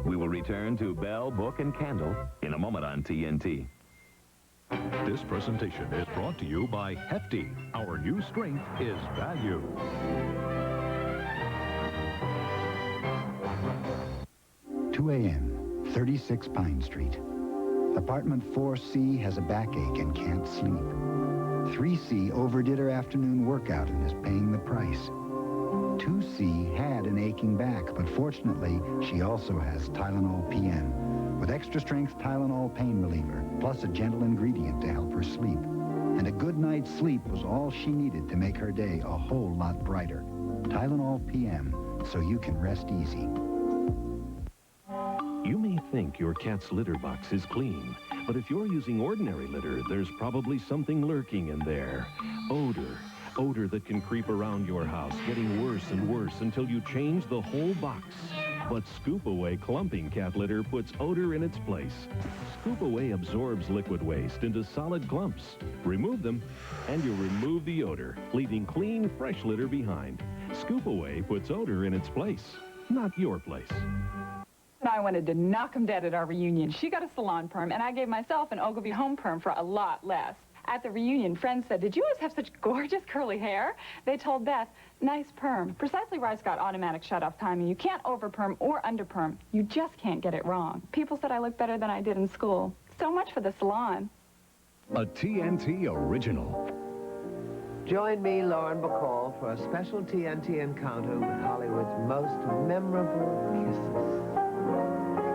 We will return to Bell, Book, and Candle in a moment on TNT. This presentation is brought to you by Hefty. Our new strength is value. A.M., 36 Pine Street. Apartment 4C has a backache and can't sleep. 3C overdid her afternoon workout and is paying the price. 2C had an aching back, but fortunately, she also has Tylenol PM, with extra-strength Tylenol pain reliever, plus a gentle ingredient to help her sleep. And a good night's sleep was all she needed to make her day a whole lot brighter. Tylenol PM, so you can rest easy. You may think your cat's litter box is clean, but if you're using ordinary litter, there's probably something lurking in there. Odor. Odor that can creep around your house, getting worse and worse until you change the whole box. But Scoop Away clumping cat litter puts odor in its place. Scoop Away absorbs liquid waste into solid clumps. Remove them, and you remove the odor, leaving clean, fresh litter behind. Scoop Away puts odor in its place, not your place. I wanted to knock him dead at our reunion. She got a salon perm, and I gave myself an Ogilvie home perm for a lot less. At the reunion, friends said, "Did you always have such gorgeous curly hair?" They told Beth, "Nice perm." Precisely where I got automatic shut-off timing. You can't over-perm or under-perm. You just can't get it wrong. People said I looked better than I did in school. So much for the salon. A TNT original. Join me, Lauren Bacall, for a special TNT encounter with Hollywood's most memorable kisses.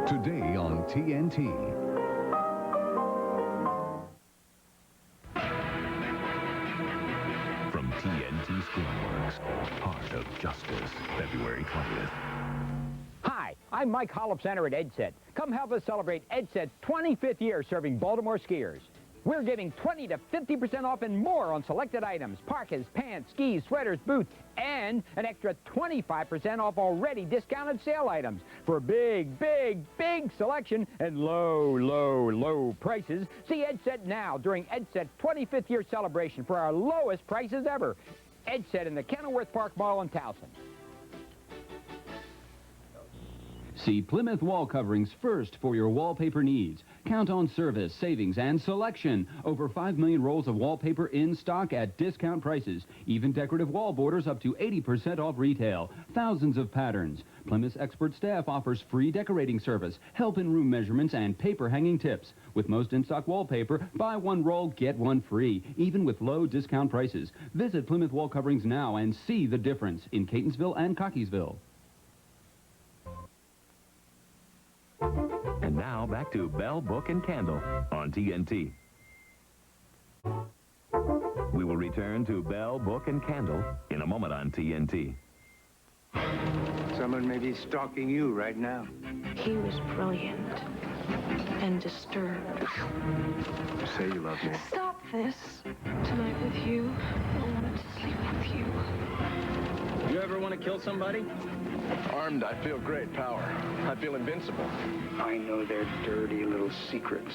Today on TNT. From TNT Screenworks, Part of Justice, February 20th. Hi, I'm Mike Hollop-Center at EdSet. Come help us celebrate EdSet's 25th year serving Baltimore skiers. We're giving 20 to 50% off and more on selected items, parkas, pants, skis, sweaters, boots, and an extra 25% off already discounted sale items. For big, big, big selection and low, low, low prices, see EdSet now during EdSet's 25th year celebration for our lowest prices ever. EdSet in the Kenilworth Park Mall in Towson. See Plymouth Wallcoverings first for your wallpaper needs. Count on service, savings, and selection. Over 5 million rolls of wallpaper in stock at discount prices. Even decorative wall borders up to 80% off retail. Thousands of patterns. Plymouth's expert staff offers free decorating service, help in room measurements, and paper hanging tips. With most in-stock wallpaper, buy one roll, get one free, even with low discount prices. Visit Plymouth Wallcoverings now and see the difference in Catonsville and Cockeysville. And now, back to Bell, Book, and Candle on TNT. We will return to Bell, Book, and Candle in a moment on TNT. Someone may be stalking you right now. He was brilliant and disturbed. Say you love me. Stop this. Tonight with you, I wanted to sleep with you. You ever want to kill somebody? Armed, I feel great power. I feel invincible. I know their dirty little secrets.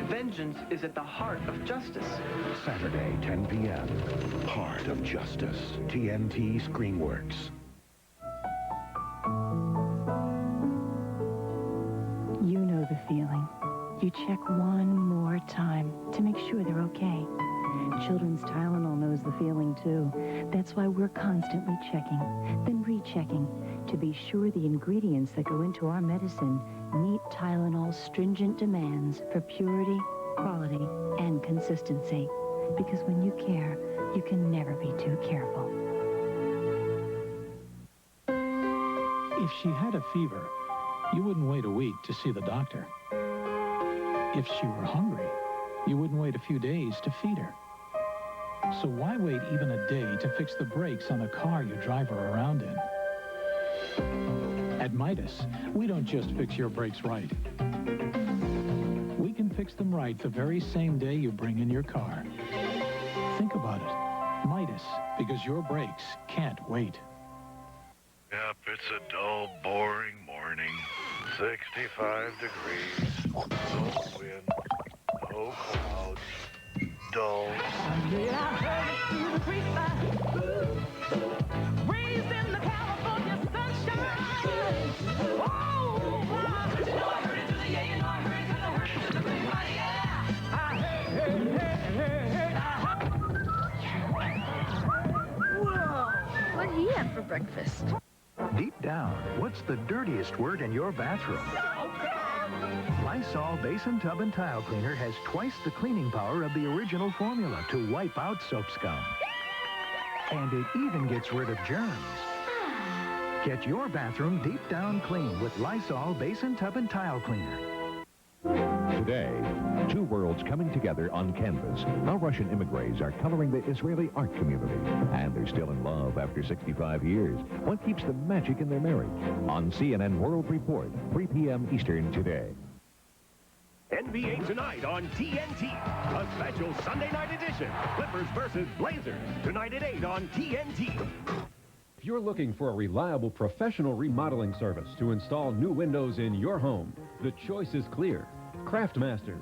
Vengeance is at the heart of justice. Saturday, 10 p.m. Part of Justice. TNT Screenworks. You know the feeling. You check one more time to make sure they're okay. Children's Tylenol knows the feeling, too. That's why we're constantly checking, then rechecking, to be sure the ingredients that go into our medicine meet Tylenol's stringent demands for purity, quality, and consistency. Because when you care, you can never be too careful. If she had a fever, you wouldn't wait a week to see the doctor. If she were hungry, you wouldn't wait a few days to feed her. So why wait even a day to fix the brakes on a car you drive her around in? At Midas, we don't just fix your brakes right. We can fix them right the very same day you bring in your car. Think about it. Midas, because your brakes can't wait. Yep, it's a dull, boring morning. 65 degrees. No wind. No clouds. Dull. Yeah, I heard it through the grapevine. Raised in the California sunshine. Oh, my What's the dirtiest word in your bathroom? Lysol Basin Tub and Tile Cleaner has twice the cleaning power of the original formula to wipe out soap scum. And it even gets rid of germs. Get your bathroom deep down clean with Lysol Basin Tub and Tile Cleaner. Today, two worlds coming together on canvas. How Russian immigrants are coloring the Israeli art community. And they're still in love after 65 years. What keeps the magic in their marriage? On CNN World Report, 3 p.m. Eastern today. NBA tonight on TNT. A special Sunday night edition. Clippers versus Blazers. Tonight at 8 on TNT. If you're looking for a reliable professional remodeling service to install new windows in your home, the choice is clear. Craftmasters.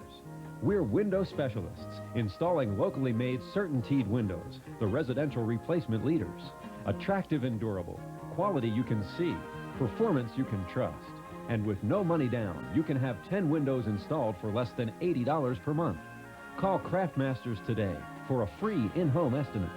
We're window specialists, installing locally made CertainTeed windows, the residential replacement leaders. Attractive and durable, quality you can see, performance you can trust. And with no money down, you can have 10 windows installed for less than $80 per month. Call Craftmasters today for a free in-home estimate.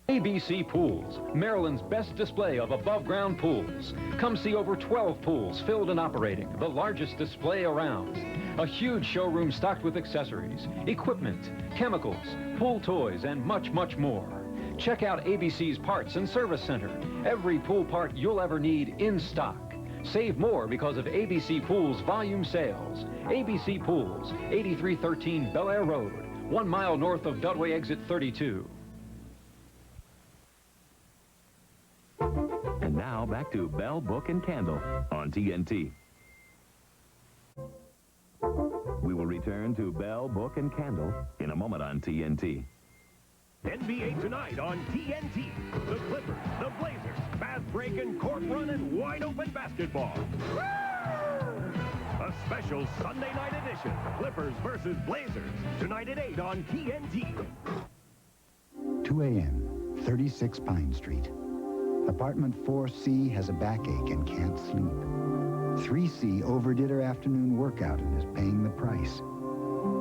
ABC Pools, Maryland's best display of above-ground pools. Come see over 12 pools filled and operating, the largest display around. A huge showroom stocked with accessories, equipment, chemicals, pool toys, and much, much more. Check out ABC's Parts and Service Center. Every pool part you'll ever need in stock. Save more because of ABC Pools volume sales. ABC Pools, 8313 Bel Air Road, 1 mile north of Beltway Exit 32. And now back to Bell, Book, and Candle on TNT. We will return to Bell, Book, and Candle in a moment on TNT. NBA tonight on TNT. The Clippers, the Blazers, fast-breaking, court-running, wide-open basketball. A special Sunday night edition. Clippers versus Blazers. Tonight at 8 on TNT. 2 a.m., 36 Pine Street. Apartment 4C has a backache and can't sleep. 3C overdid her afternoon workout and is paying the price.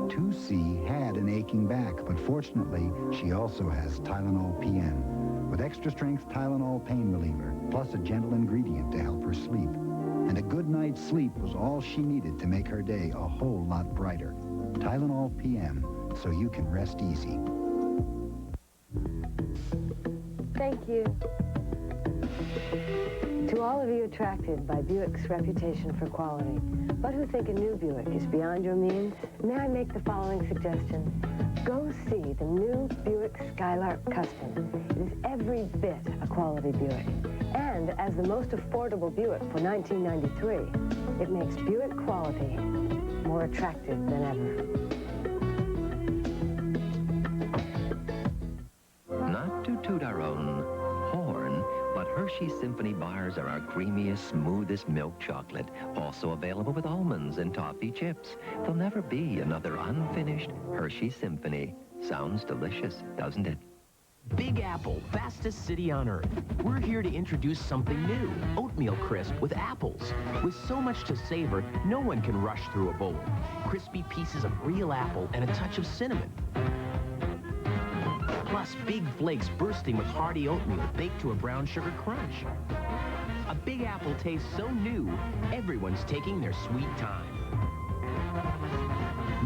2C had an aching back, but fortunately, she also has Tylenol PM, with extra-strength Tylenol pain reliever, plus a gentle ingredient to help her sleep. And a good night's sleep was all she needed to make her day a whole lot brighter. Tylenol PM, so you can rest easy. Thank you. To all of you attracted by Buick's reputation for quality, but who think a new Buick is beyond your means, may I make the following suggestion. Go see the new Buick Skylark Custom. It is every bit a quality Buick. And as the most affordable Buick for 1993, it makes Buick quality more attractive than ever. Not to toot our own horn, but Hershey's Symphony bars are our creamiest, smoothest milk chocolate, also available with almonds and toffee chips. There'll never be another unfinished Hershey's Symphony. Sounds delicious, doesn't it? Big Apple, fastest city on earth. We're here to introduce something new, oatmeal crisp with apples. With so much to savor, no one can rush through a bowl. Crispy pieces of real apple and a touch of cinnamon. Plus big flakes bursting with hearty oatmeal baked to a brown sugar crunch. A Big Apple tastes so new, everyone's taking their sweet time.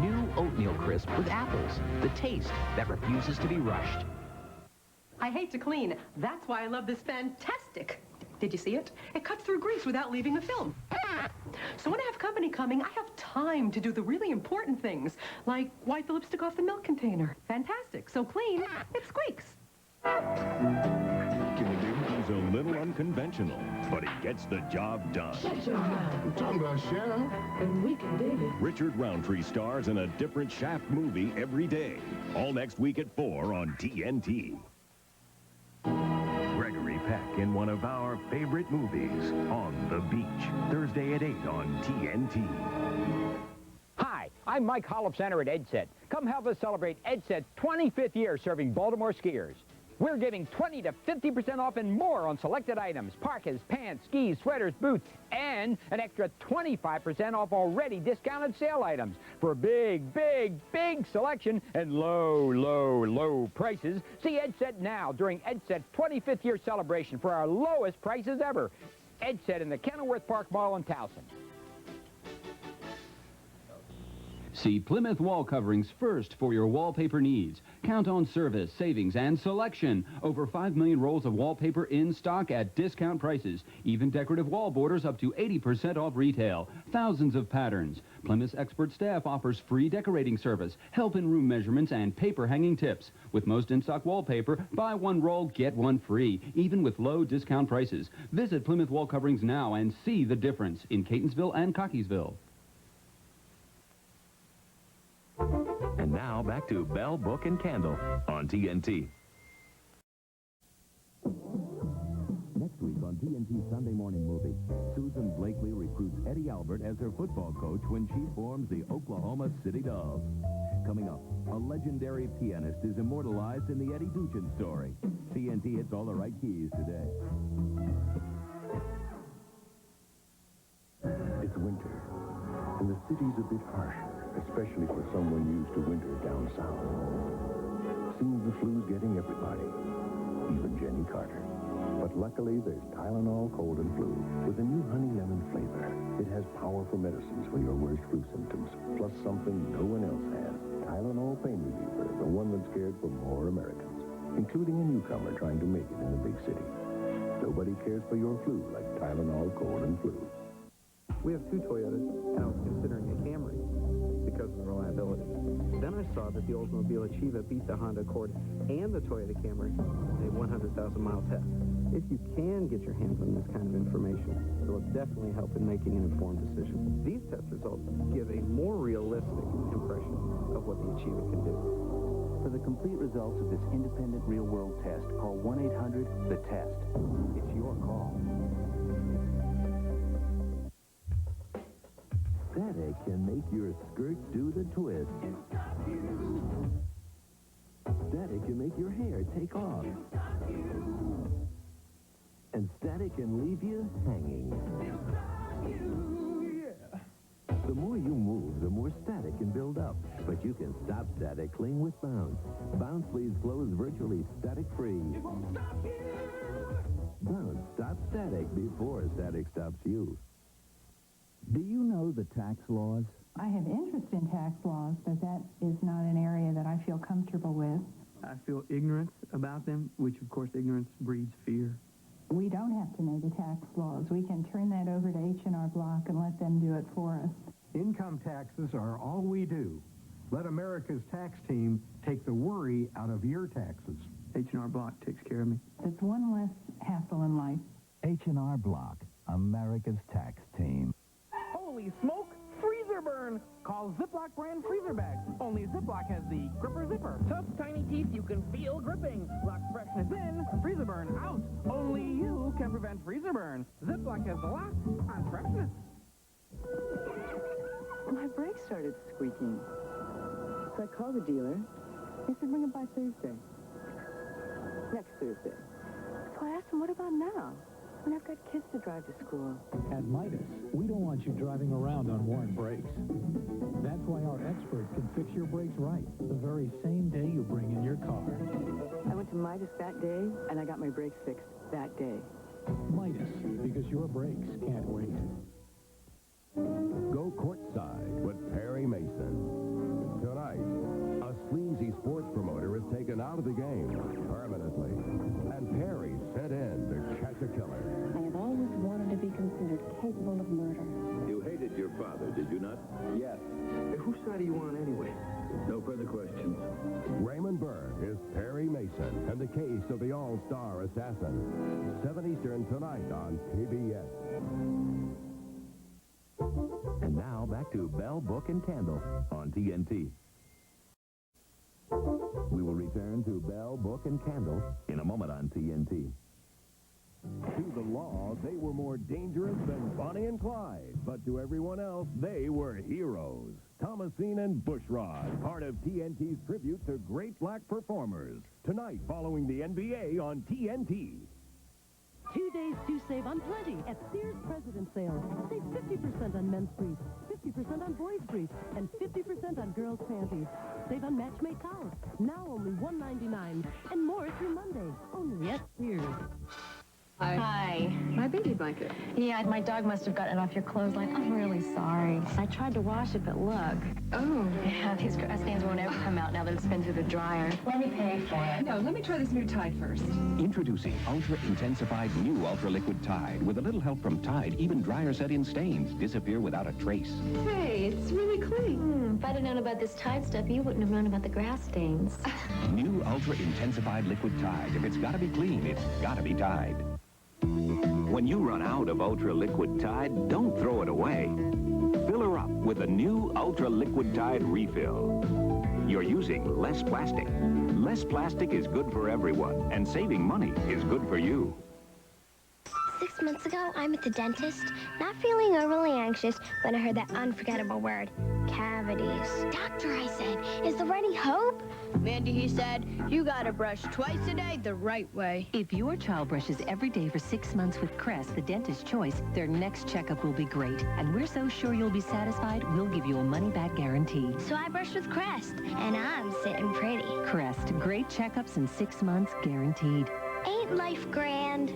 New oatmeal crisp with apples, the taste that refuses to be rushed. I hate to clean. That's why I love this fantastic. Did you see it? It cuts through grease without leaving the film. So when I have company coming, I have time to do the really important things, like wipe the lipstick off the milk container. Fantastic. So clean, it squeaks. He's a little unconventional, but he gets the job done. Shut your mouth. I'm talking about Shaft, and we can dig it. Richard Roundtree stars in a different Shaft movie every day. All next week at 4 on TNT. Gregory Peck in one of our favorite movies, On the Beach, Thursday at 8 on TNT. Hi, I'm Mike Hollop, Center at EdSet. Come help us celebrate EdSet's 25th year serving Baltimore skiers. We're giving 20 to 50% off and more on selected items, parkas, pants, skis, sweaters, boots, and an extra 25% off already discounted sale items. For a big, big, big selection and low, low, low prices, see EdSet now during EdSet's 25th year celebration for our lowest prices ever. EdSet in the Kenilworth Park Mall in Towson. See Plymouth Wallcoverings first for your wallpaper needs. Count on service, savings, and selection. Over 5 million rolls of wallpaper in stock at discount prices. Even decorative wall borders up to 80% off retail. Thousands of patterns. Plymouth's expert staff offers free decorating service, help in room measurements, and paper hanging tips. With most in-stock wallpaper, buy one roll, get one free, even with low discount prices. Visit Plymouth Wallcoverings now and see the difference in Catonsville and Cockeysville. And now back to Bell, Book, and Candle on TNT. Next week on TNT Sunday Morning Movie, Susan Blakely recruits Eddie Albert as her football coach when she forms the Oklahoma City Doves. Coming up, a legendary pianist is immortalized in the Eddy Duchin Story. TNT hits all the right keys today. It's winter, and the city's a bit harsh, especially for someone used to winter down south. Seems the flu's getting everybody, even Jenny Carter. But luckily, there's Tylenol Cold and Flu with a new honey lemon flavor. It has powerful medicines for your worst flu symptoms, plus something no one else has. Tylenol Pain Reliever, the one that's cared for more Americans, including a newcomer trying to make it in the big city. Nobody cares for your flu like Tylenol Cold and Flu. We have two Toyotas, and I was considering a Camry because of the reliability. Then I saw that the Oldsmobile Achieva beat the Honda Accord and the Toyota Camry in a 100,000-mile test. If you can get your hands on this kind of information, it will definitely help in making an informed decision. These test results give a more realistic impression of what the Achieva can do. For the complete results of this independent real-world test, call 1-800-THE-TEST. It's your call. Static can make your skirt do the twist. Static can make your hair take off. And static can leave you hanging. The more you move, the more static can build up. But you can stop static cling with Bounce. Bounce leaves clothes virtually static-free. Bounce stops static before static stops you. Do you know the tax laws? I have interest in tax laws, but that is not an area that I feel comfortable with. I feel ignorance about them, which, of course, ignorance breeds fear. We don't have to know the tax laws. We can turn that over to H&R Block and let them do it for us. Income taxes are all we do. Let America's tax team take the worry out of your taxes. H&R Block takes care of me. It's one less hassle in life. H&R Block, America's tax team. Holy smoke! Freezer burn! Call Ziploc brand freezer bags. Only Ziploc has the gripper zipper. Tough, tiny teeth you can feel gripping. Lock freshness in, freezer burn out. Only you can prevent freezer burn. Ziploc has the lock on freshness. My brakes started squeaking. So I called the dealer. He said, bring it by Thursday. Next Thursday. So I asked him, what about now? When I've got kids to drive to school. At Midas, we don't want you driving around on worn brakes. That's why our expert can fix your brakes right the very same day you bring in your car. I went to Midas that day, and I got my brakes fixed that day. Midas, because your brakes can't wait. Go courtside with Perry Mason. Tonight, a sleazy sports promoter is taken out of the game permanently, and Perry sent in to catch a killer. I have always wanted to be considered capable of murder. You hated your father, did you not? Yes. Hey, whose side are you on anyway? No further questions. Raymond Burr is Perry Mason and the case of the all-star assassin. 7 Eastern tonight on PBS. And now back to Bell, Book, and Candle on TNT. We will return to Bell, Book, and Candle in a moment on TNT. To the law, they were more dangerous than Bonnie and Clyde, but to everyone else, they were heroes. Thomasine and Bushrod, part of TNT's tribute to great black performers. Tonight, following the NBA on TNT. 2 days to save on plenty at Sears President's Sale. Save 50% on men's briefs, 50% on boys' briefs, and 50% on girls' panties. Save on match-made collars, now only $1.99, and more through Monday, only at Sears. Hi. My baby blanket. Yeah, my dog must have gotten it off your clothesline. I'm really sorry. I tried to wash it, but look. Oh. Yeah, these grass stains won't ever come out now that it's been through the dryer. Let me pay for it. No, let me try this new Tide first. Introducing ultra-intensified new ultra-liquid Tide. With a little help from Tide, even dryer set-in stains disappear without a trace. Hey, it's really clean. If I'd have known about this Tide stuff, you wouldn't have known about the grass stains. New ultra-intensified liquid Tide. If it's gotta be clean, it's gotta be Tide. When you run out of Ultra Liquid Tide, don't throw it away. Fill her up with a new Ultra Liquid Tide refill. You're using less plastic. Less plastic is good for everyone, and saving money is good for you. 6 months ago, I'm at the dentist, not feeling overly anxious when I heard that unforgettable word, cavities. Doctor, I said, is there any hope? Mandy, he said, you gotta brush twice a day the right way. If your child brushes every day for 6 months with Crest, the dentist's choice, their next checkup will be great. And we're so sure you'll be satisfied, we'll give you a money-back guarantee. So I brushed with Crest, and I'm sitting pretty. Crest, great checkups in 6 months, guaranteed. Ain't life grand?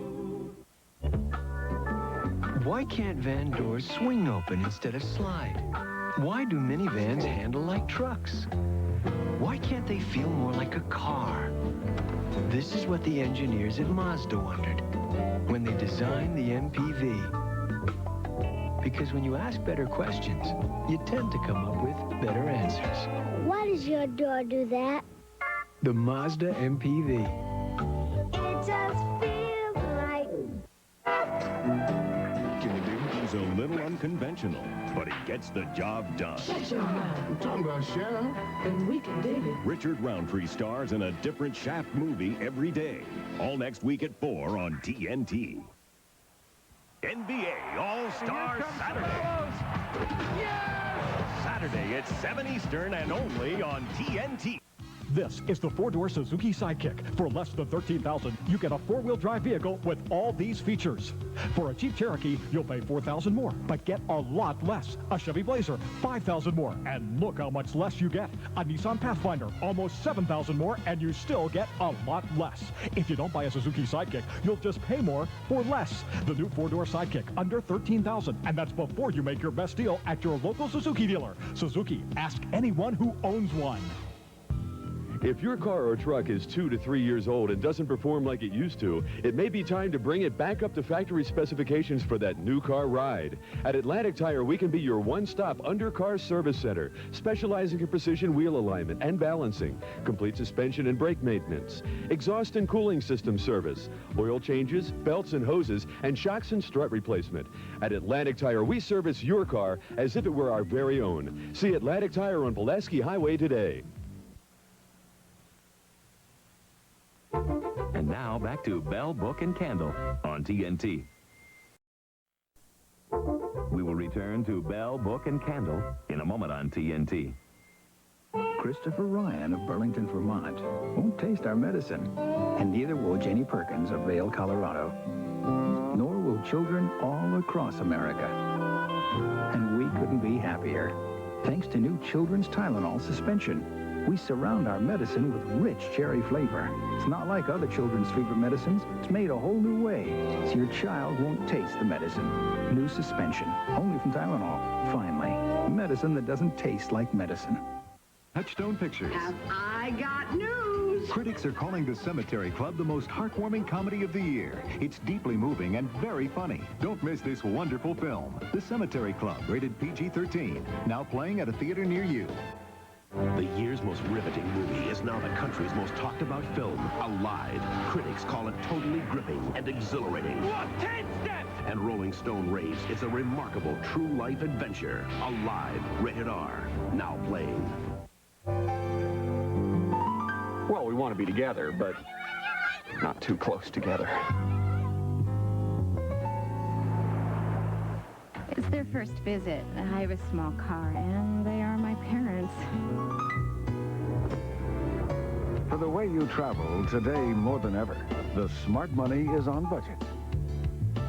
Why can't van doors swing open instead of slide? Why do minivans handle like trucks? Why can't they feel more like a car? This is what the engineers at Mazda wondered when they designed the MPV. Because when you ask better questions, you tend to come up with better answers. Why does your door do that? The Mazda MPV. It just feels right. He's a little unconventional, but he gets the job done. Shut your mouth. I'm talking about Shaft, and we can dig it. Richard Roundtree stars in a different Shaft movie every day. All next week at 4 on TNT. NBA All-Star Saturday. Yes! Saturday at 7 Eastern and only on TNT. This is the four-door Suzuki Sidekick. For less than $13,000, you get a four-wheel drive vehicle with all these features. For a Jeep Cherokee, you'll pay $4,000 more, but get a lot less. A Chevy Blazer, $5,000 more, and look how much less you get. A Nissan Pathfinder, almost $7,000 more, and you still get a lot less. If you don't buy a Suzuki Sidekick, you'll just pay more for less. The new four-door Sidekick, under $13,000, and that's before you make your best deal at your local Suzuki dealer. Suzuki, ask anyone who owns one. If your car or truck is 2 to 3 years old and doesn't perform like it used to, it may be time to bring it back up to factory specifications for that new car ride. At Atlantic Tire, we can be your one-stop under-car service center, specializing in precision wheel alignment and balancing, complete suspension and brake maintenance, exhaust and cooling system service, oil changes, belts and hoses, and shocks and strut replacement. At Atlantic Tire, we service your car as if it were our very own. See Atlantic Tire on Pulaski Highway today. And now back to Bell, Book, and Candle on TNT. We will return to Bell, Book, and Candle in a moment on TNT. Christopher Ryan of Burlington, Vermont won't taste our medicine, and neither will Jenny Perkins of Vail, Colorado. Nor will children all across America. And we couldn't be happier. Thanks to new children's Tylenol suspension, we surround our medicine with rich cherry flavor. It's not like other children's fever medicines. It's made a whole new way, so your child won't taste the medicine. New suspension, only from Tylenol. Finally, medicine that doesn't taste like medicine. Touchstone Pictures. Have I got news? Critics are calling The Cemetery Club the most heartwarming comedy of the year. It's deeply moving and very funny. Don't miss this wonderful film. The Cemetery Club, rated PG-13. Now playing at a theater near you. The year's most riveting movie is now the country's most talked about film, Alive. Critics call it totally gripping and exhilarating. What 10 steps? And Rolling Stone raves it's a remarkable true life adventure. Alive, rated R, now playing. Well, we want to be together, but not too close together. It's their first visit. I have a small car, and they are my parents. For the way you travel, today more than ever, the smart money is on budget.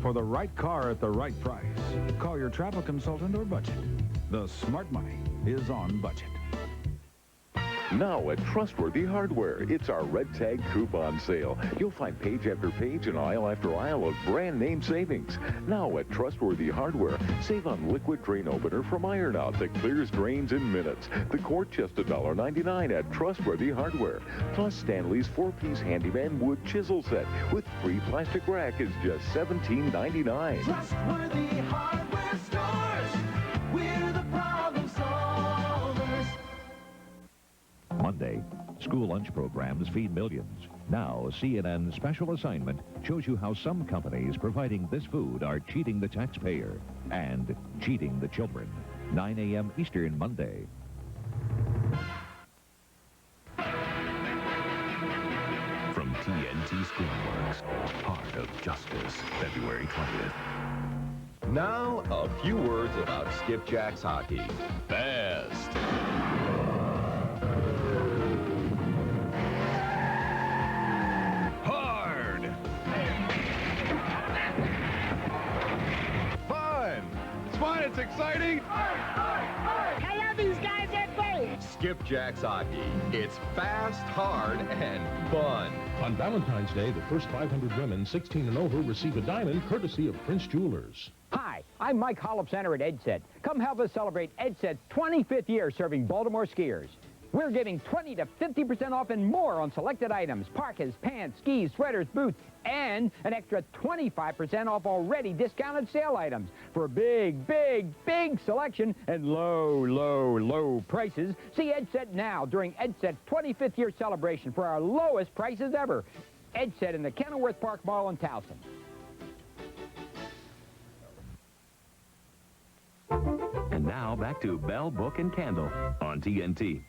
For the right car at the right price, call your travel consultant or budget. The smart money is on budget. Now at Trustworthy Hardware, it's our Red Tag Coupon Sale. You'll find page after page and aisle after aisle of brand name savings. Now at Trustworthy Hardware, save on liquid drain opener from Iron Out that clears drains in minutes. The quart just $1.99 at Trustworthy Hardware. Plus Stanley's 4-piece handyman wood chisel set with free plastic rack is just $17.99. Trustworthy hardware stores. We're the problem solvers. Monday, school lunch programs feed millions. Now, CNN's special assignment shows you how some companies providing this food are cheating the taxpayer and cheating the children. 9 a.m. Eastern, Monday. From TNT Screenworks, Heart of Justice, February 20th. Now, a few words about Skipjack's hockey. Fast. Hard. Fun. It's fun. It's exciting. I love these guys at play. Skipjack's hockey. It's fast, hard, and fun. On Valentine's Day, the first 500 women 16 and over receive a diamond courtesy of Prince Jewelers. Hi, I'm Mike Hollop, Center at EdSet. Come help us celebrate EdSet's 25th year serving Baltimore skiers. We're giving 20 to 50% off and more on selected items, parkas, pants, skis, sweaters, boots, and an extra 25% off already discounted sale items. For a big, big, big selection and low, low, low prices, see EdSet now during EdSet's 25th year celebration for our lowest prices ever. EdSet in the Kenilworth Park Mall in Towson. And now back to Bell, Book, and Candle on TNT.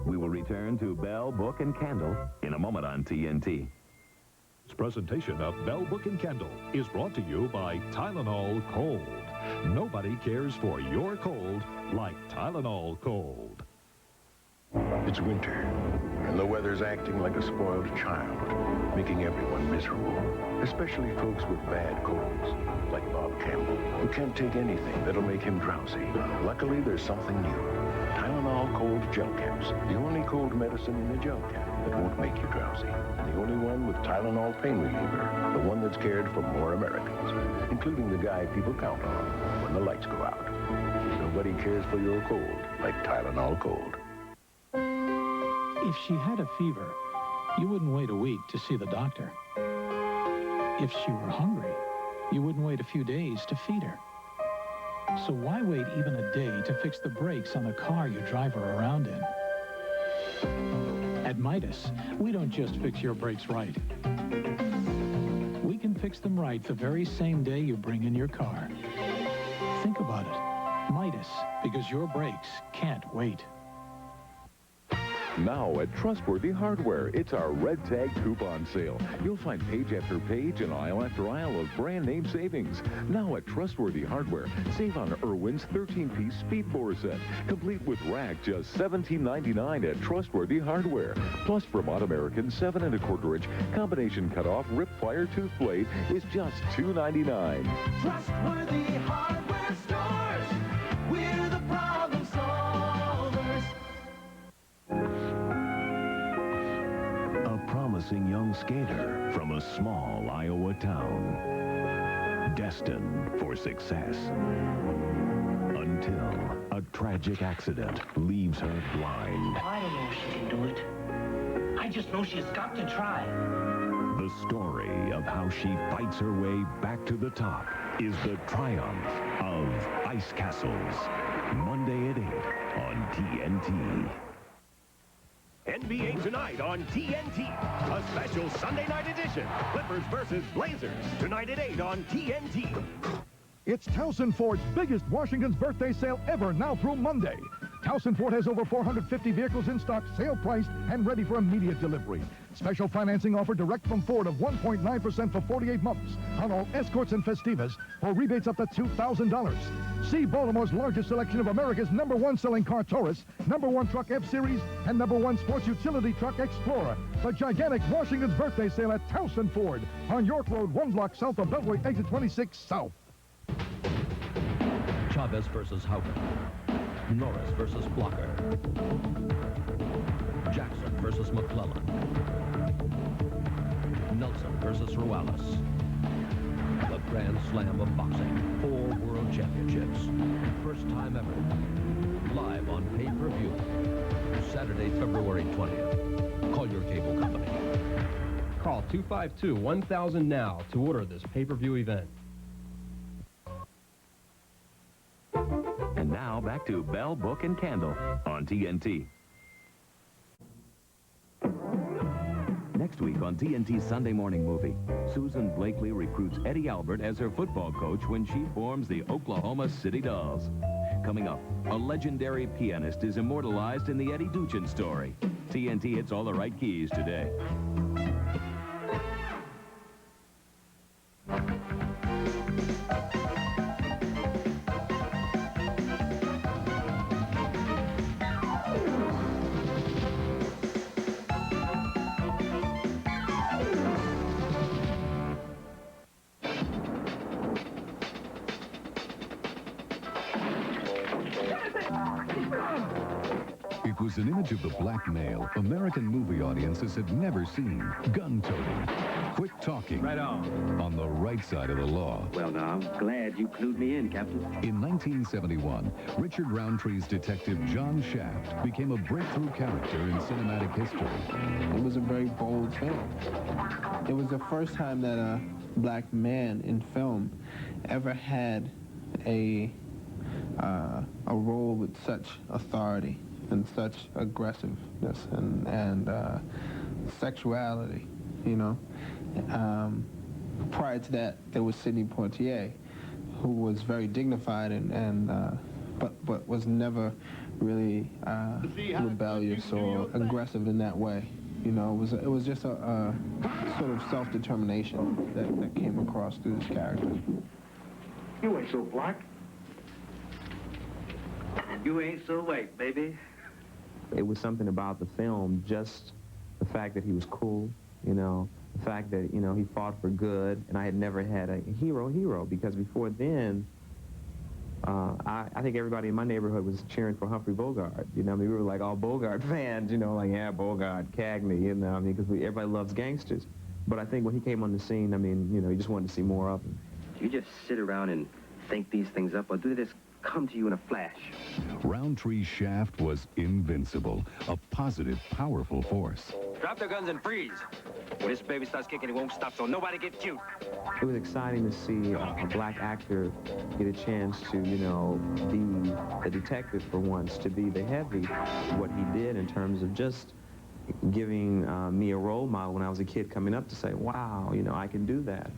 We will return to Bell, Book, and Candle in a moment on TNT. This presentation of Bell, Book, and Candle is brought to you by Tylenol Cold. Nobody cares for your cold like Tylenol Cold. It's winter, and the weather's acting like a spoiled child, making everyone miserable, especially folks with bad colds, like Bob Campbell, who can't take anything that'll make him drowsy. Luckily, there's something new. Tylenol Cold Gel Caps, the only cold medicine in a gel cap that won't make you drowsy, and the only one with Tylenol Pain Reliever, the one that's cared for more Americans, including the guy people count on when the lights go out. Nobody cares for your cold like Tylenol Cold. If she had a fever, you wouldn't wait a week to see the doctor. If she were hungry, you wouldn't wait a few days to feed her. So why wait even a day to fix the brakes on the car you drive her around in? At Midas, we don't just fix your brakes right. We can fix them right the very same day you bring in your car. Think about it. Midas, because your brakes can't wait. Now at Trustworthy Hardware, it's our Red Tag Coupon Sale. You'll find page after page and aisle after aisle of brand name savings. Now at Trustworthy Hardware, save on Irwin's 13-piece speed bore set, complete with rack, just $17.99 at Trustworthy Hardware. Plus Vermont American 7 1/4-inch combination cutoff rip fire tooth blade is just $2.99. Trustworthy hardware stores. We're the problem solvers. A promising young skater from a small Iowa town, destined for success. Until a tragic accident leaves her blind. I don't know if she can do it. I just know she's got to try. The story of how she fights her way back to the top is the triumph of Ice Castles. Monday at 8 on TNT. NBA tonight on TNT. A special Sunday night edition. Clippers versus Blazers. Tonight at 8 on TNT. It's Towson Ford's biggest Washington's birthday sale ever now through Monday. Towson Ford has over 450 vehicles in stock, sale priced, and ready for immediate delivery. Special financing offer direct from Ford of 1.9% for 48 months on all Escorts and Festivas for rebates up to $2,000. See Baltimore's largest selection of America's #1 selling car, Taurus, #1 truck, F-Series, and #1 sports utility truck, Explorer. The gigantic Washington's birthday sale at Towson Ford on York Road, 1 block south of Beltway, exit 26 South. Chavez versus Houghton. Norris versus Blocker. Jackson versus McClellan. Nelson versus Rualas. The Grand Slam of Boxing. 4 World Championships. First time ever. Live on pay-per-view. Saturday, February 20th. Call your cable company. Call 252-1000 now to order this pay-per-view event. And now back to Bell, Book, and Candle on TNT. Next week on TNT Sunday Morning Movie, Susan Blakely recruits Eddie Albert as her football coach when she forms the Oklahoma City Dolls. Coming up, a legendary pianist is immortalized in the Eddy Duchin Story. TNT hits all the right keys today. It was an image of the black male American movie audiences had never seen. Gun-toting, quick-talking. Right on the right side of the law. Well, now, I'm glad you clued me in, Captain. In 1971, Richard Roundtree's detective John Shaft became a breakthrough character in cinematic history. It was a very bold film. It was the first time that a black man in film ever had a role with such authority and such aggressiveness and sexuality, you know. Prior to that, there was Sidney Poitier, who was very dignified but was never really rebellious or aggressive in that way. You know, it was just a sort of self-determination that came across through this character. You ain't so black. You ain't so white, baby. It was something about the film, just the fact that he was cool, you know, the fact that, you know, he fought for good, and I had never had a hero, because before then, I think everybody in my neighborhood was cheering for Humphrey Bogart. You know, I mean, we were like all Bogart fans, you know, like, yeah, Bogart, Cagney, you know, I mean, because everybody loves gangsters. But I think when he came on the scene, I mean, you know, you just wanted to see more of him. You just sit around and think these things up, or do this come to you in a flash? Roundtree's Shaft was invincible, a positive, powerful force. Drop their guns and freeze. When this baby starts kicking, it won't stop, so nobody get cute. It was exciting to see a black actor get a chance to, you know, be a detective for once, to be the heavy, what he did in terms of just giving me a role model when I was a kid coming up to say, wow, you know, I can do that.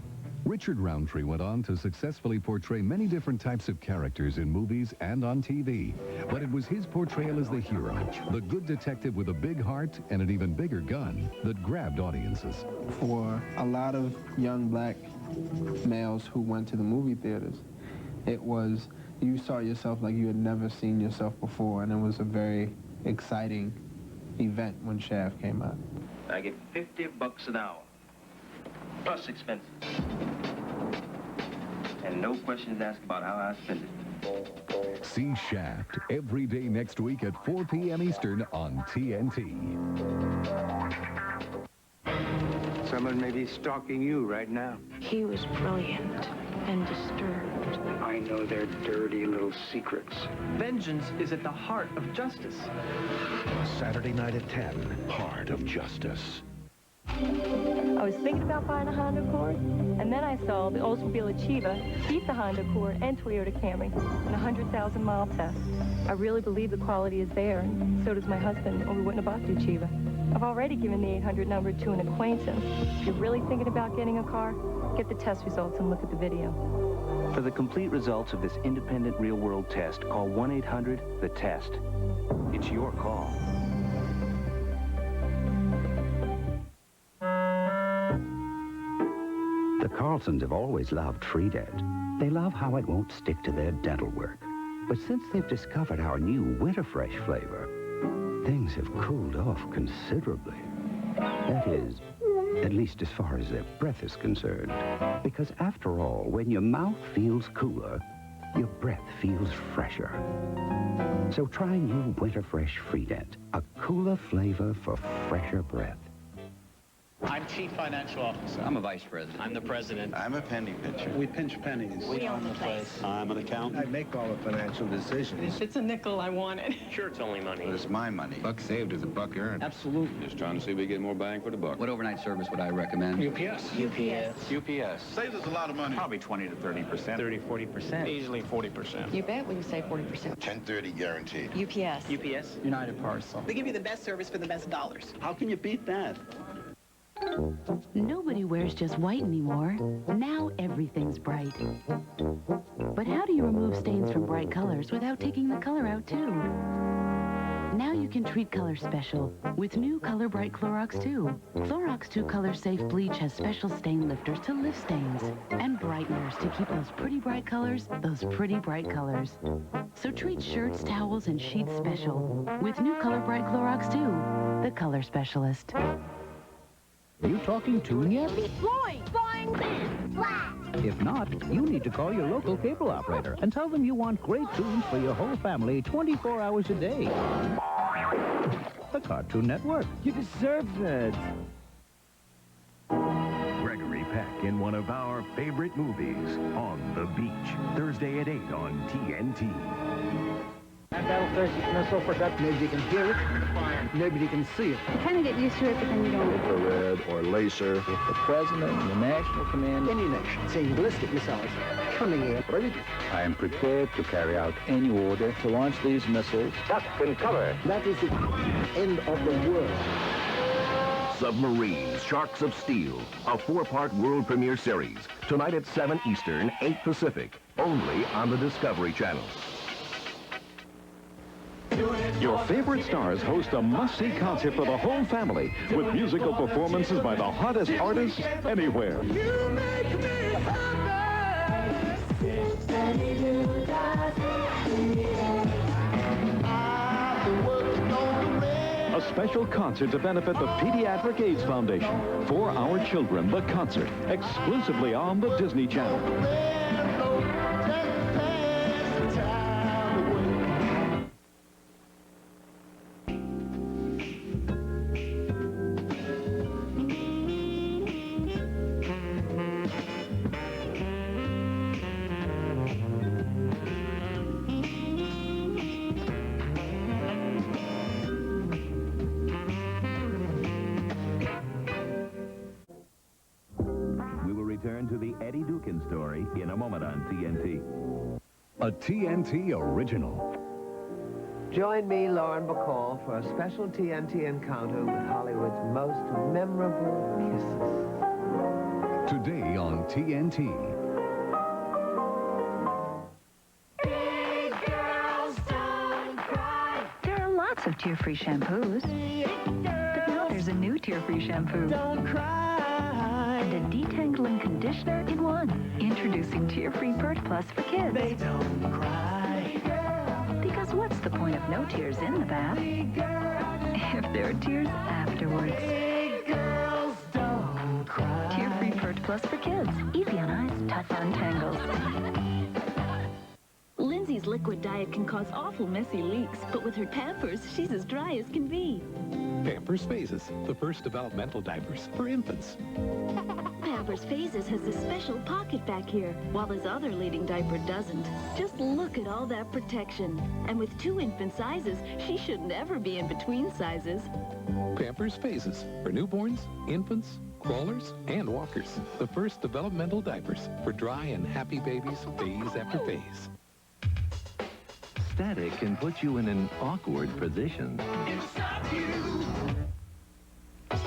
Richard Roundtree went on to successfully portray many different types of characters in movies and on TV. But it was his portrayal as the hero, the good detective with a big heart and an even bigger gun, that grabbed audiences. For a lot of young black males who went to the movie theaters, it was, you saw yourself like you had never seen yourself before, and it was a very exciting event when Shaft came out. I get $50 an hour, plus expenses. And no questions asked about how I spend it. See Shaft every day next week at 4 p.m. Eastern on TNT. Someone may be stalking you right now. He was brilliant and disturbed. I know their dirty little secrets. Vengeance is at the heart of justice. Saturday night at 10, Heart of Justice. I was thinking about buying a Honda Accord, and then I saw the Oldsmobile Achieva beat the Honda Accord and Toyota Camry in a 100,000-mile test. I really believe the quality is there, and so does my husband, or we wouldn't have bought the Achieva. I've already given the 800 number to an acquaintance. If you're really thinking about getting a car, get the test results and look at the video. For the complete results of this independent real-world test, call 1-800-THE-TEST. It's your call. The Carlsons have always loved Freedent. They love how it won't stick to their dental work. But since they've discovered our new Winter Fresh flavor, things have cooled off considerably. That is, at least as far as their breath is concerned. Because after all, when your mouth feels cooler, your breath feels fresher. So try new Winter Fresh Freedent, a cooler flavor for fresher breath. I'm Chief Financial Officer. I'm a Vice President. I'm the President. I'm a penny pincher. We pinch pennies. We own the place. I'm an accountant. I make all the financial decisions. If it's a nickel, I want it. Sure, it's only money. But it's my money. Buck saved is a buck earned. Absolutely. Just trying to see if we get more bang for the buck. What overnight service would I recommend? UPS. UPS. Saves us a lot of money. Probably 20 to 30%. 30, 40%. Easily 40%. You bet we can save 40%. 1030 guaranteed. UPS. UPS. United Parcel. They give you the best service for the best dollars. How can you beat that? Nobody wears just white anymore. Now everything's bright. But how do you remove stains from bright colors without taking the color out too? Now you can treat color special with new Color Bright Clorox 2. Clorox 2 Color Safe Bleach has special stain lifters to lift stains and brighteners to keep those pretty bright colors, So treat shirts, towels, and sheets special with new Color Bright Clorox 2, the color specialist. You talking tune yet? Boing, boing, flat. If not, you need to call your local cable operator and tell them you want great tunes for your whole family 24 hours a day. The Cartoon Network. You deserve that. Gregory Peck in one of our favorite movies, On the Beach, Thursday at 8 on TNT. That battle-thirsty missile for that. Maybe you can hear it. Maybe you can see it. You kind of get used to it, but then you don't. Infrared or laser. If the president and the national command, any nation, seeing ballistic missiles coming in, ready? I am prepared to carry out any order To launch these missiles. Duck and cover. That is the end of the world. Submarines, Sharks of Steel, a 4-part world premiere series. Tonight at 7 Eastern, 8 Pacific, only on the Discovery Channel. Your favorite stars host a must-see concert for the whole family with musical performances by the hottest artists anywhere. A special concert to benefit the Pediatric AIDS Foundation. For Our Children, the concert, exclusively on the Disney Channel. Return to the Eddy Duchin Story in a moment on TNT. A TNT original. Join me, Lauren Bacall, for a special TNT encounter with Hollywood's most memorable kisses. Today on TNT. Big girls don't cry. There are lots of tear-free shampoos. But now there's a new tear-free shampoo. Don't cry. And a detangling conditioner in one. Introducing Tear-Free Pert Plus for kids. They don't cry. Because what's the point of no tears in the bath if there are tears afterwards? Big girls don't cry. Tear-Free Pert Plus for kids. Easy on eyes, tough on tangles. Lindsay's liquid diet can cause awful messy leaks, but with her Pampers, she's as dry as can be. Pampers Phases, the first developmental diapers for infants. Pampers Phases has this special pocket back here, while his other leading diaper doesn't. Just look at all that protection. And with 2 infant sizes, she should never be in between sizes. Pampers Phases for newborns, infants, crawlers, and walkers. The first developmental diapers for dry and happy babies phase after phase. Static can put you in an awkward position.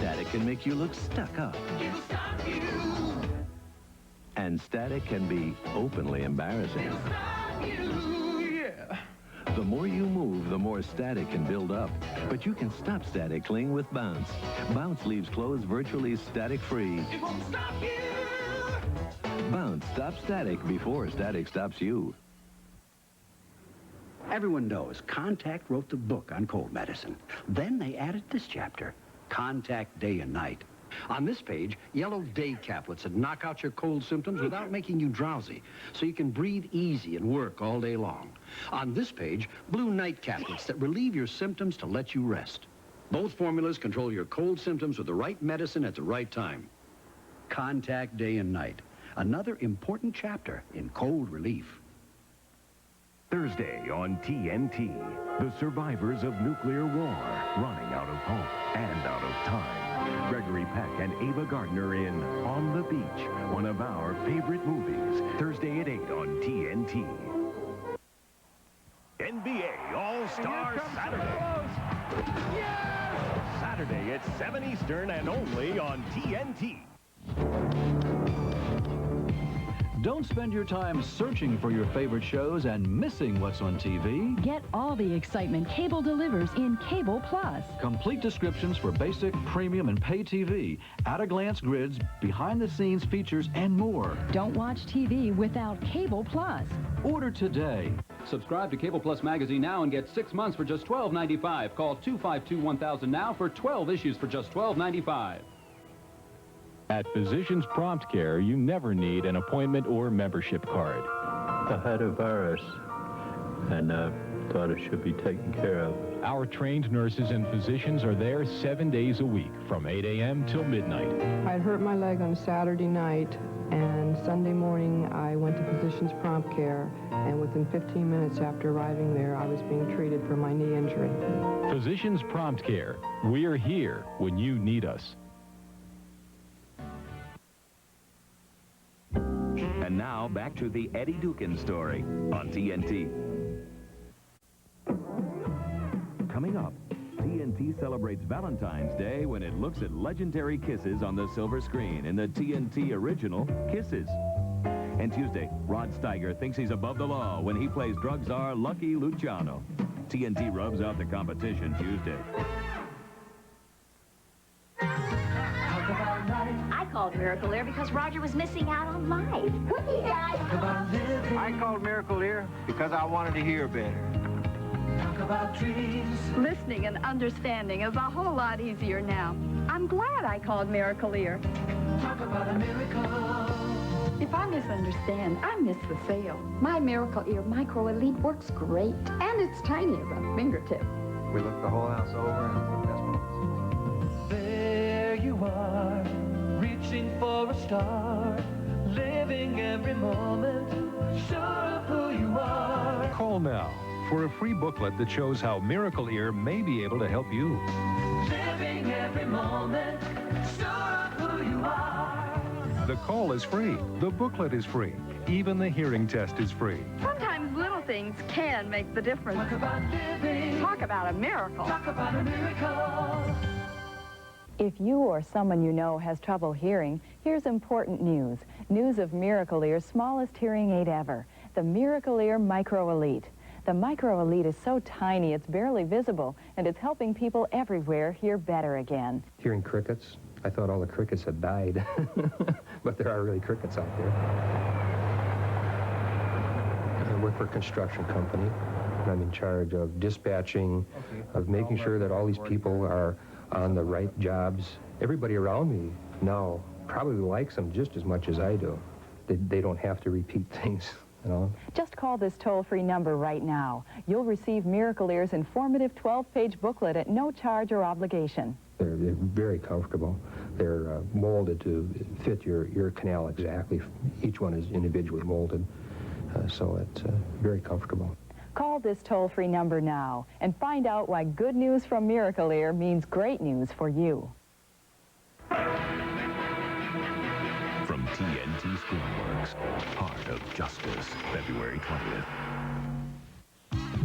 static can make you look stuck up. And static can be openly embarrassing. The more you move, the more static can build up. But you can stop static cling with Bounce. Bounce leaves clothes virtually static-free. It won't stop you. Bounce stops static before static stops you. Everyone knows Contact wrote the book on cold medicine. Then they added this chapter, Contact Day and Night. On this page, yellow day caplets that knock out your cold symptoms without making you drowsy, so you can breathe easy and work all day long. On this page, blue night caplets that relieve your symptoms to let you rest. Both formulas control your cold symptoms with the right medicine at the right time. Contact Day and Night, another important chapter in cold relief. Thursday on TNT, the survivors of nuclear war, running out of hope and out of time. Gregory Peck and Ava Gardner in On the Beach, one of our favorite movies. Thursday at 8 on TNT. NBA All-Star Saturday. Yes! Saturday at 7 Eastern and only on TNT. Don't spend your time searching for your favorite shows and missing what's on TV. Get all the excitement cable delivers in Cable Plus. Complete descriptions for basic, premium, and pay TV, at-a-glance grids, behind-the-scenes features, and more. Don't watch TV without Cable Plus. Order today. Subscribe to Cable Plus magazine now and get 6 months for just $12.95. Call 252-1000 now for 12 issues for just $12.95. At Physicians Prompt Care, you never need an appointment or membership card. I had a virus, and I thought it should be taken care of. Our trained nurses and physicians are there 7 days a week, from 8 a.m. till midnight. I'd hurt my leg on Saturday night, and Sunday morning I went to Physicians Prompt Care, and within 15 minutes after arriving there, I was being treated for my knee injury. Physicians Prompt Care. We're here when you need us. And now, back to the Eddy Duchin Story on TNT. Coming up, TNT celebrates Valentine's Day when it looks at legendary kisses on the silver screen in the TNT original, Kisses. And Tuesday, Rod Steiger thinks he's above the law when he plays drug czar Lucky Luciano. TNT rubs out the competition Tuesday. I called Miracle Air because Roger was missing out on life. I called Miracle Ear because I wanted to hear better. Listening and understanding is a whole lot easier now. I'm glad I called Miracle Ear. Talk about a miracle. If I misunderstand, I miss the sale. My Miracle Ear Micro Elite works great, and it's tiny as a fingertip. We looked the whole house over and that's what. There you are, reaching for a star, living every moment, sure of who you are. Call now for a free booklet that shows how Miracle Ear may be able to help you. Living every moment, sure of who you are. The call is free. The booklet is free. Even the hearing test is free. Sometimes little things can make the difference. Talk about living. Talk about a miracle. Talk about a miracle. If you or someone you know has trouble hearing, here's important news. News of Miracle Ear's smallest hearing aid ever, the Miracle Ear Micro Elite. The Micro Elite is so tiny it's barely visible, and it's helping people everywhere hear better again. Hearing crickets, I thought all the crickets had died, but there are really crickets out there. I work for a construction company, and I'm in charge of dispatching, of making sure that all these people are on the right jobs. Everybody around me now probably likes them just as much as I do. They don't have to repeat things, you know. Just call this toll-free number right now. You'll receive Miracle Ear's informative 12-page booklet at no charge or obligation. They're very comfortable. They're molded to fit your ear canal exactly. Each one is individually molded, so it's very comfortable. Call this toll-free number now and find out why good news from Miracle Ear means great news for you. From TNT Screenworks, Heart of Justice, February 20th.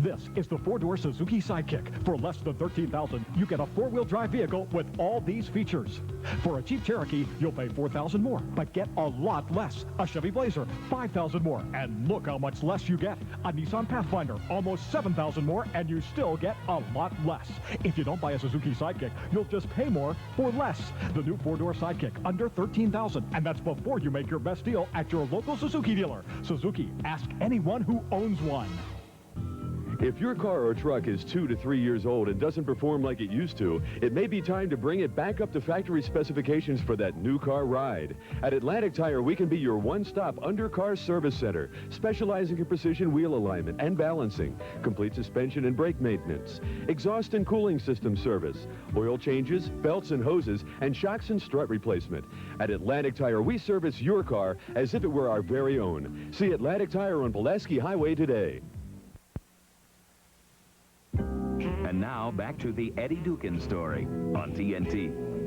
This is the four-door Suzuki Sidekick. For less than $13,000, you get a four-wheel drive vehicle with all these features. For a Jeep Cherokee, you'll pay $4,000 more, but get a lot less. A Chevy Blazer, $5,000 more, and look how much less you get. A Nissan Pathfinder, almost $7,000 more, and you still get a lot less. If you don't buy a Suzuki Sidekick, you'll just pay more for less. The new four-door Sidekick, under $13,000, and that's before you make your best deal at your local Suzuki dealer. Suzuki, ask anyone who owns one. If your car or truck is 2 to 3 years old and doesn't perform like it used to, it may be time to bring it back up to factory specifications for that new car ride. At Atlantic Tire, we can be your one-stop under-car service center, specializing in precision wheel alignment and balancing, complete suspension and brake maintenance, exhaust and cooling system service, oil changes, belts and hoses, and shocks and strut replacement. At Atlantic Tire, we service your car as if it were our very own. See Atlantic Tire on Pulaski Highway today. And now, back to the Eddy Duchin Story on TNT.